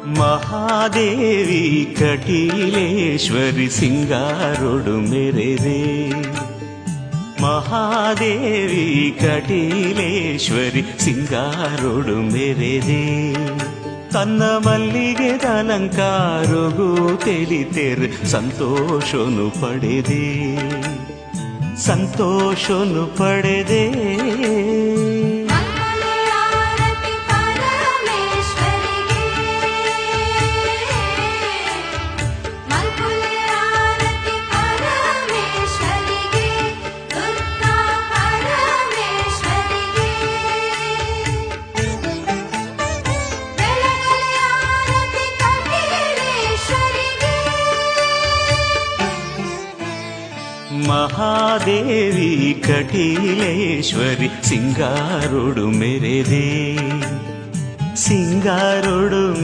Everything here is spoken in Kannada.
ಮಹಾದೇವಿ ಕಟೀಲೇಶ್ವರಿ ಸಿಂಗಾರೊಡು ಮೆರೆದೆ. ಮಹಾದೇವಿ ಕಟೀಲೇಶ್ವರಿ ಸಿಂಗಾರೊಡು ಮೆರೆದೆ. ತನ್ನ ಮಲ್ಲಿಗೆ ಅಲಂಕಾರಗೂ ತೆಲಿತೆರ್ ಸಂತೋಷನು ಪಡೆದೆ. ಸಂತೋಷನು ಪಡೆದೆ. ಮಹಾದೇವಿ ಕಟೀಲೇಶ್ವರಿ ಸಿಂಗಾರೊಡು ಮೆರೆದೆ. ಸಿಂಗಾರೊಡು